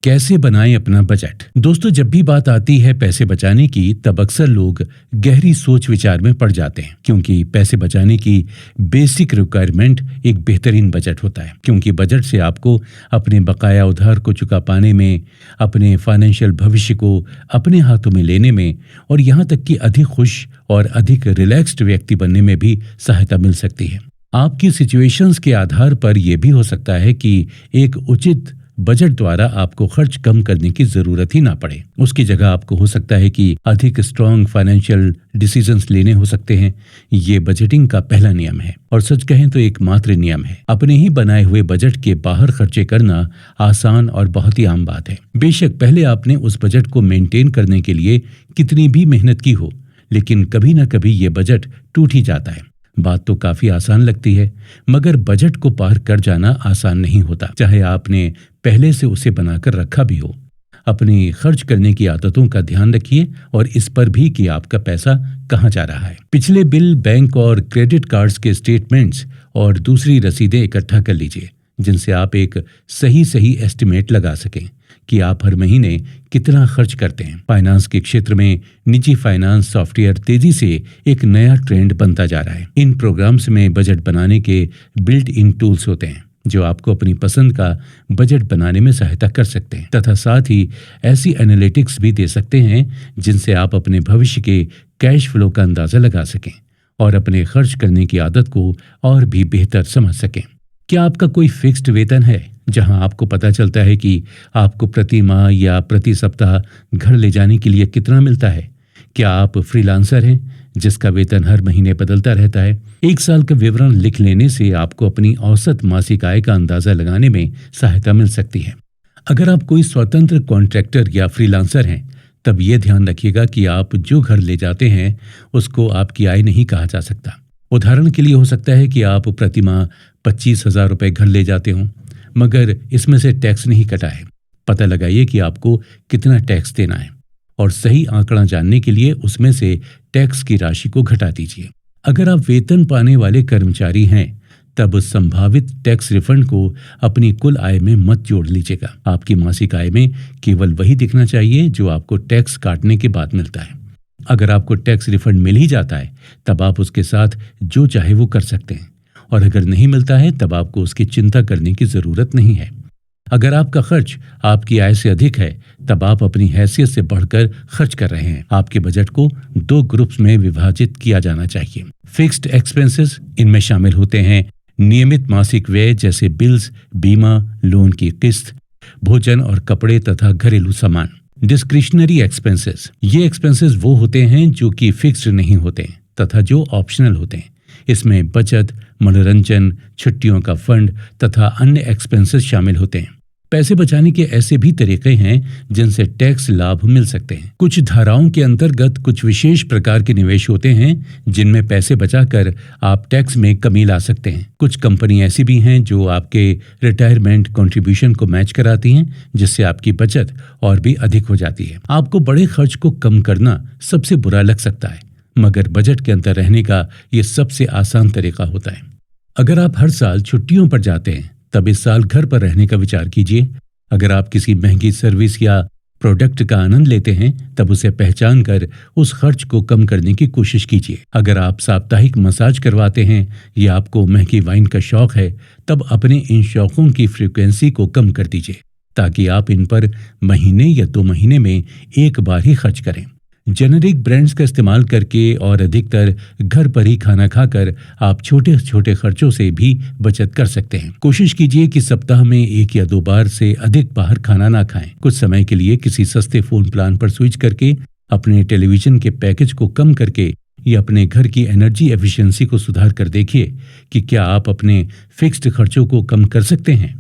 कैसे बनाएं अपना बजट। दोस्तों, जब भी बात आती है पैसे बचाने की, तब अक्सर लोग गहरी सोच विचार में पड़ जाते हैं, क्योंकि पैसे बचाने की बेसिक रिक्वायरमेंट एक बेहतरीन बजट होता है। क्योंकि बजट से आपको अपने बकाया उधार को चुका पाने में, अपने फाइनेंशियल भविष्य को अपने हाथों में लेने में और यहाँ तक कि अधिक खुश और अधिक रिलैक्स्ड व्यक्ति बनने में भी सहायता मिल सकती है। आपकी सिचुएशंस के आधार पर यह भी हो सकता है कि एक उचित बजट द्वारा आपको खर्च कम करने की जरूरत ही ना पड़े। उसकी जगह आपको हो सकता है कि अधिक स्ट्रॉन्ग फाइनेंशियल डिसीजंस लेने हो सकते हैं। ये बजटिंग का पहला नियम है और सच कहें तो एकमात्र नियम है। अपने ही बनाए हुए बजट के बाहर खर्चे करना आसान और बहुत ही आम बात है। बेशक पहले आपने उस बजट को मेंटेन करने के लिए कितनी भी मेहनत की हो, लेकिन कभी ना कभी ये बजट टूट ही जाता है। बात तो काफी आसान लगती है, मगर बजट को पार कर जाना आसान नहीं होता, चाहे आपने पहले से उसे बनाकर रखा भी हो। अपनी खर्च करने की आदतों का ध्यान रखिए और इस पर भी कि आपका पैसा कहाँ जा रहा है। पिछले बिल, बैंक और क्रेडिट कार्ड्स के स्टेटमेंट्स और दूसरी रसीदें इकट्ठा कर लीजिए, जिनसे आप एक सही एस्टिमेट लगा सकें कि आप हर महीने कितना खर्च करते हैं। फाइनेंस के क्षेत्र में निजी फाइनेंस सॉफ्टवेयर तेजी से एक नया ट्रेंड बनता जा रहा है। इन प्रोग्राम्स में बजट बनाने के बिल्ट इन टूल्स होते हैं जो आपको अपनी पसंद का बजट बनाने में सहायता कर सकते हैं, तथा साथ ही ऐसी एनालिटिक्स भी दे सकते हैं जिनसे आप अपने भविष्य के कैश फ्लो का अंदाजा लगा सकें और अपने खर्च करने की आदत को और भी बेहतर समझ सकें। क्या आपका कोई फिक्स्ड वेतन है जहां आपको पता चलता है कि आपको प्रति माह या प्रति सप्ताह घर ले जाने के लिए कितना मिलता है? क्या आप फ्रीलांसर हैं जिसका वेतन हर महीने बदलता रहता है? एक साल का विवरण लिख लेने से आपको अपनी औसत मासिक आय का अंदाजा लगाने में सहायता मिल सकती है। अगर आप कोई स्वतंत्र कॉन्ट्रैक्टर या फ्रीलांसर हैं, तब ये ध्यान रखिएगा कि आप जो घर ले जाते हैं उसको आपकी आय नहीं कहा जा सकता। उदाहरण के लिए हो सकता है कि आप प्रति माह 25,000 रुपए घर ले जाते हों, मगर इसमें से टैक्स नहीं कटा है। पता लगाइए कि आपको कितना टैक्स देना है और सही आंकड़ा जानने के लिए उसमें से टैक्स की राशि को घटा दीजिए। अगर आप वेतन पाने वाले कर्मचारी हैं, तब संभावित टैक्स रिफंड को अपनी कुल आय में मत जोड़ लीजिएगा। आपकी मासिक आय में केवल वही दिखना चाहिए जो आपको टैक्स काटने के बाद मिलता है। अगर आपको टैक्स रिफंड मिल ही जाता है, तब आप उसके साथ जो चाहे वो कर सकते हैं, और अगर नहीं मिलता है तब आपको उसकी चिंता करने की जरूरत नहीं है। अगर आपका खर्च आपकी आय से अधिक है, तब आप अपनी हैसियत से बढ़कर खर्च कर रहे हैं। आपके बजट को 2 ग्रुप्स में विभाजित किया जाना चाहिए। फिक्स्ड एक्सपेंसेस, इनमें शामिल होते हैं नियमित मासिक व्यय जैसे बिल्स, बीमा, लोन की किस्त, भोजन और कपड़े तथा घरेलू सामान। डिस्क्रिशनरी एक्सपेंसेस, ये एक्सपेंसेस वो होते हैं जो कि फिक्स्ड नहीं होते तथा जो ऑप्शनल होते हैं। इसमें बचत, मनोरंजन, छुट्टियों का फंड तथा अन्य एक्सपेंसेस शामिल होते हैं। पैसे बचाने के ऐसे भी तरीके हैं जिनसे टैक्स लाभ मिल सकते हैं। कुछ धाराओं के अंतर्गत कुछ विशेष प्रकार के निवेश होते हैं जिनमें पैसे बचाकर आप टैक्स में कमी ला सकते हैं। कुछ कंपनी ऐसी भी हैं जो आपके रिटायरमेंट कंट्रीब्यूशन को मैच कराती हैं, जिससे आपकी बचत और भी अधिक हो जाती है। आपको बड़े खर्च को कम करना सबसे बुरा लग सकता है, मगर बजट के अंदर रहने का ये सबसे आसान तरीका होता है। अगर आप हर साल छुट्टियों पर जाते हैं, तब इस साल घर पर रहने का विचार कीजिए। अगर आप किसी महंगी सर्विस या प्रोडक्ट का आनंद लेते हैं, तब उसे पहचान कर उस खर्च को कम करने की कोशिश कीजिए। अगर आप साप्ताहिक मसाज करवाते हैं या आपको महंगी वाइन का शौक है, तब अपने इन शौकों की फ्रीक्वेंसी को कम कर दीजिए, ताकि आप इन पर महीने या 2 महीने में एक बार ही खर्च करें। जेनेरिक ब्रांड्स का इस्तेमाल करके और अधिकतर घर पर ही खाना खाकर आप छोटे छोटे खर्चों से भी बचत कर सकते हैं। कोशिश कीजिए कि सप्ताह में 1 या 2 बार से अधिक बाहर खाना ना खाएं। कुछ समय के लिए किसी सस्ते फोन प्लान पर स्विच करके, अपने टेलीविजन के पैकेज को कम करके या अपने घर की एनर्जी एफिशिएंसी को सुधार कर देखिए कि क्या आप अपने फिक्स्ड खर्चों को कम कर सकते हैं।